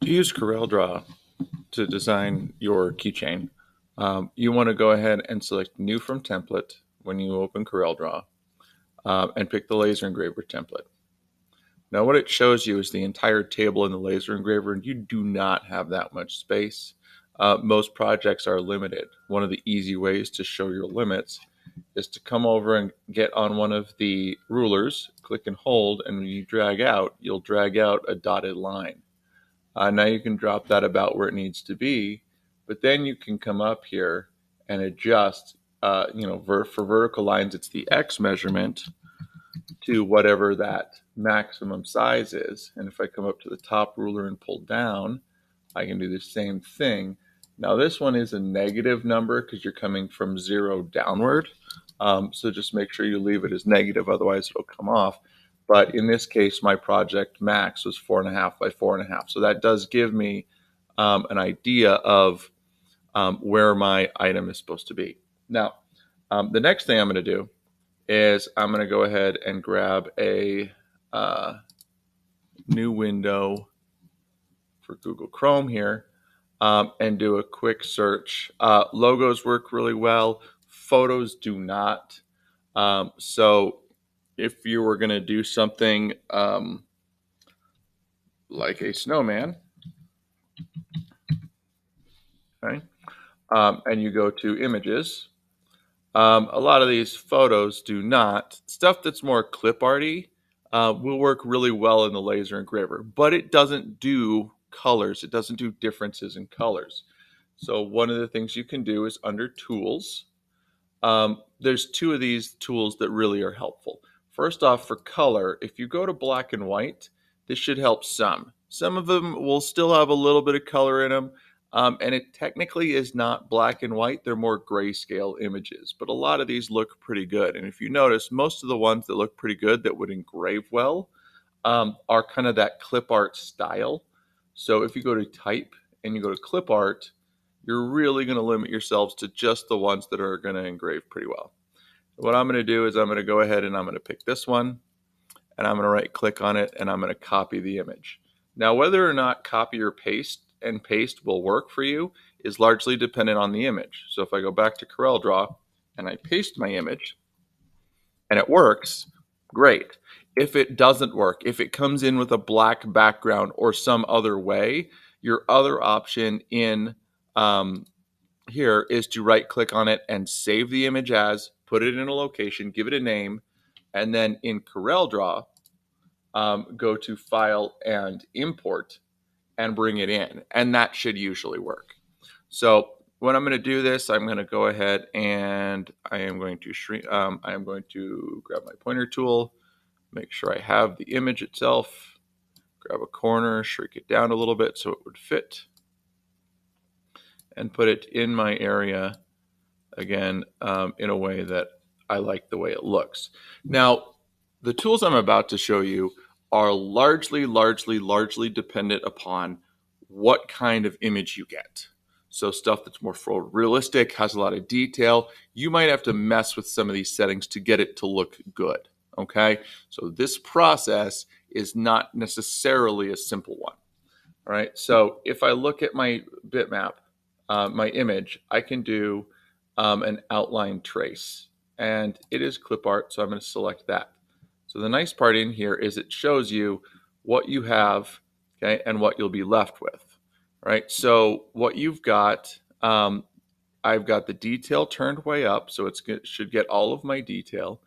To use CorelDraw to design your keychain, you want to go ahead and select New from Template when you open CorelDraw and pick the laser engraver template. Now what it shows you is the entire table in the laser engraver, and you do not have that much space. Most projects are limited. One of the easy ways to show your limits is to come over and get on one of the rulers, click and hold, and when you drag out, you'll drag out a dotted line. Now you can drop that about where it needs to be, but then you can come up here and adjust, for vertical lines, it's the X measurement to whatever that maximum size is. And if I come up to the top ruler and pull down, I can do the same thing. Now this one is a negative number because you're coming from 0 downward. So just make sure you leave it as negative, otherwise it'll come off. But in this case, my project max was 4.5 by 4.5. So that does give me an idea of where my item is supposed to be. Now, the next thing I'm going to do is I'm going to go ahead and grab a new window for Google Chrome here and do a quick search. Logos work really well. Photos do not. So if you were going to do something like a snowman, okay, and you go to images, a lot of these photos do not. Stuff that's more clip arty will work really well in the laser engraver, but it doesn't do colors. It doesn't do differences in colors. So one of the things you can do is under tools, there's two of these tools that really are helpful. First off, for color, if you go to black and white, this should help some. Some of them will still have a little bit of color in them, and it technically is not black and white. They're more grayscale images, but a lot of these look pretty good. And if you notice, most of the ones that look pretty good that would engrave well are kind of that clip art style. So if you go to type and you go to clip art, you're really going to limit yourselves to just the ones that are going to engrave pretty well. What I'm going to do is I'm going to go ahead and I'm going to pick this one, and I'm going to right click on it, and I'm going to copy the image. Now, whether or not copy or paste will work for you is largely dependent on the image. So if I go back to CorelDraw and I paste my image and it works, great. If it doesn't work, if it comes in with a black background or some other way, your other option in here is to right click on it and save the image as, put it in a location, give it a name, and then in CorelDraw, go to File and Import and bring it in, and that should usually work. So when I'm going to do this, I'm going to go ahead and I am going to shrink. I am going to grab my pointer tool, make sure I have the image itself, grab a corner, shrink it down a little bit so it would fit, and put it in my area again in a way that I like the way it looks. Now, the tools I'm about to show you are largely dependent upon what kind of image you get. So stuff that's more realistic, has a lot of detail, you might have to mess with some of these settings to get it to look good, okay? So this process is not necessarily a simple one, all right? So if I look at my bitmap, my image, I can do an outline trace, and it is clip art, so I'm going to select that. So the nice part in here is it shows you what you have, okay, and what you'll be left with, right? So what you've got, I've got the detail turned way up, so it should get all of my detail.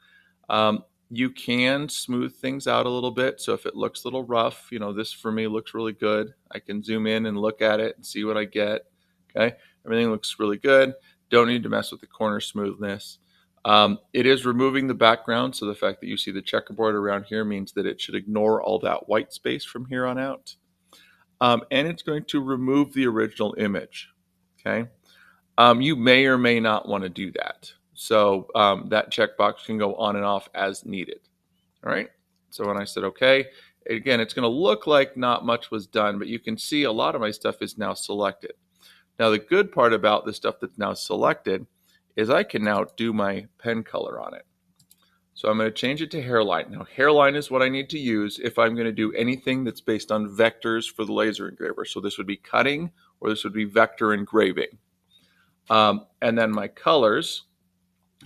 You can smooth things out a little bit, so if it looks a little rough, this for me looks really good. I can zoom in and look at it and see what I get, okay? Everything looks really good. Don't need to mess with the corner smoothness. It is removing the background, so the fact that you see the checkerboard around here means that it should ignore all that white space from here on out. And it's going to remove the original image, okay? You may or may not want to do that. So that checkbox can go on and off as needed, all right? So when I said okay, again, it's going to look like not much was done, but you can see a lot of my stuff is now selected. Now, the good part about the stuff that's now selected is I can now do my pen color on it. So I'm going to change it to hairline. Now, hairline is what I need to use if I'm going to do anything that's based on vectors for the laser engraver. So this would be cutting, or this would be vector engraving. And then my colors,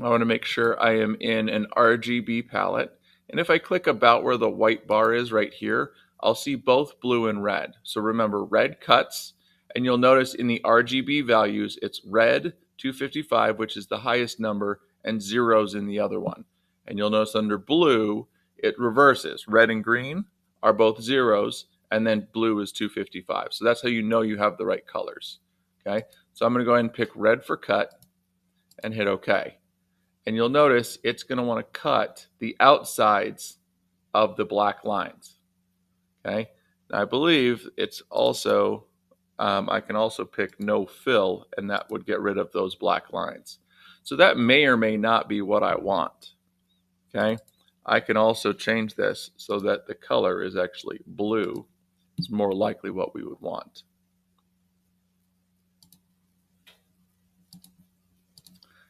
I want to make sure I am in an RGB palette. And if I click about where the white bar is right here, I'll see both blue and red. So remember, red cuts, and you'll notice in the RGB values, it's red 255, which is the highest number, and zeros in the other one. And you'll notice under blue, it reverses. Red and green are both zeros, and then blue is 255. So that's how you know you have the right colors. Okay, so I'm going to go ahead and pick red for cut and hit OK. And you'll notice it's going to want to cut the outsides of the black lines. Okay, now I believe it's also, I can also pick no fill, and that would get rid of those black lines. So that may or may not be what I want. Okay, I can also change this so that the color is actually blue. It's more likely what we would want.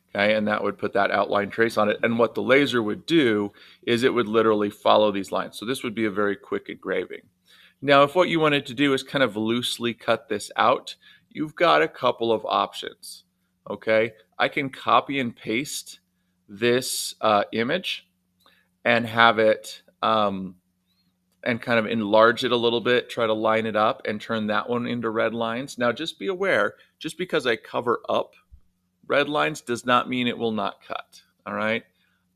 Okay, and that would put that outline trace on it. And what the laser would do is it would literally follow these lines. So this would be a very quick engraving. Now, if what you wanted to do is kind of loosely cut this out, you've got a couple of options. Okay, I can copy and paste this image and have it and kind of enlarge it a little bit, try to line it up and turn that one into red lines. Now, just be aware, just because I cover up red lines does not mean it will not cut. All right.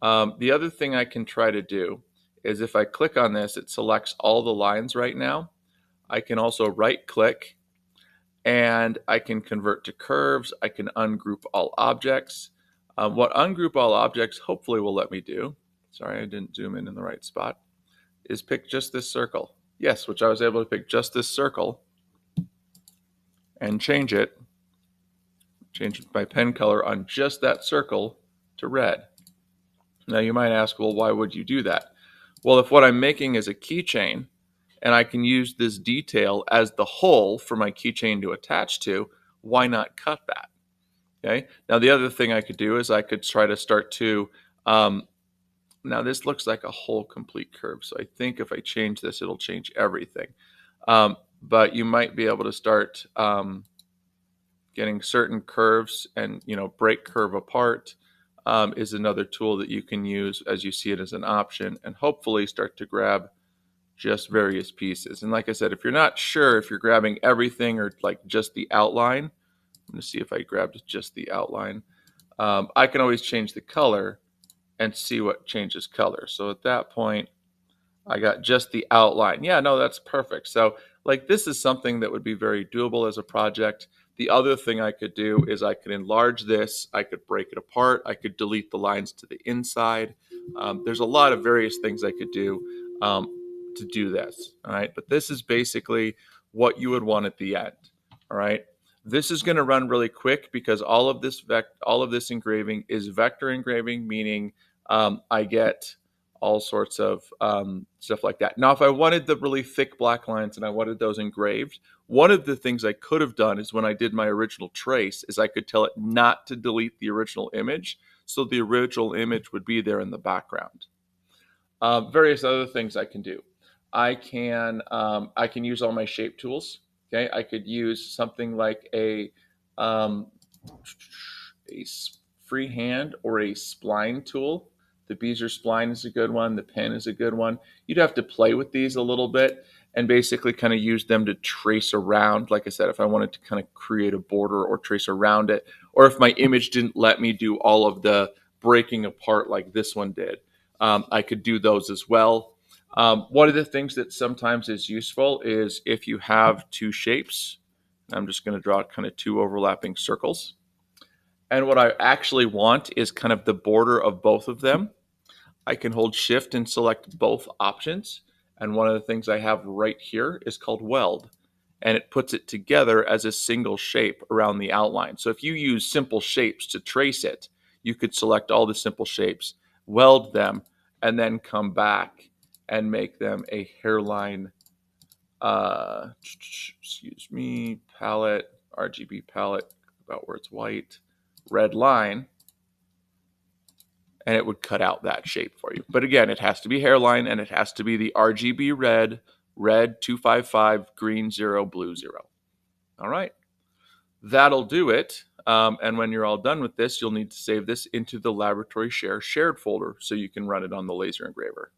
The other thing I can try to do is if I click on this, it selects all the lines right now. I can also right click and I can convert to curves. I can ungroup all objects. What ungroup all objects hopefully will let me do, sorry, I didn't zoom in the right spot, is pick just this circle. Yes, which I was able to pick just this circle and change my pen color on just that circle to red. Now you might ask, well, why would you do that? Well, if what I'm making is a keychain and I can use this detail as the hole for my keychain to attach to, why not cut that? Okay. Now the other thing I could do is I could try to start to, now this looks like a whole complete curve. So I think if I change this, it'll change everything. But you might be able to start getting certain curves and, break curve apart is another tool that you can use as you see it as an option, and hopefully start to grab just various pieces. And like I said, if you're not sure if you're grabbing everything or like just the outline, I'm going to see if I grabbed just the outline. I can always change the color and see what changes color. So at that point, I got just the outline. Yeah, no, that's perfect. So like this is something that would be very doable as a project. The other thing I could do is I could enlarge this. I could break it apart. I could delete the lines to the inside. There's a lot of various things I could do to do this. All right, but this is basically what you would want at the end. All right, this is going to run really quick because all of this engraving is vector engraving, meaning I get all sorts of stuff like that. Now, if I wanted the really thick black lines and I wanted those engraved, one of the things I could have done is when I did my original trace is I could tell it not to delete the original image, so the original image would be there in the background. Various other things I can do. I can use all my shape tools. Okay, I could use something like a freehand or a spline tool. The Bezier spline is a good one. The pen is a good one. You'd have to play with these a little bit and basically kind of use them to trace around. Like I said, if I wanted to kind of create a border or trace around it, or if my image didn't let me do all of the breaking apart like this one did, I could do those as well. One of the things that sometimes is useful is if you have two shapes, I'm just going to draw kind of two overlapping circles. And what I actually want is kind of the border of both of them. I can hold shift and select both options. And one of the things I have right here is called weld. And it puts it together as a single shape around the outline. So if you use simple shapes to trace it, you could select all the simple shapes, weld them, and then come back and make them a hairline, palette, RGB palette, about where it's white, red line, and it would cut out that shape for you. But again, it has to be hairline, and it has to be the RGB red, red 255, green 0, blue 0. All right, that'll do it. And when you're all done with this, you'll need to save this into the laboratory shared folder so you can run it on the laser engraver.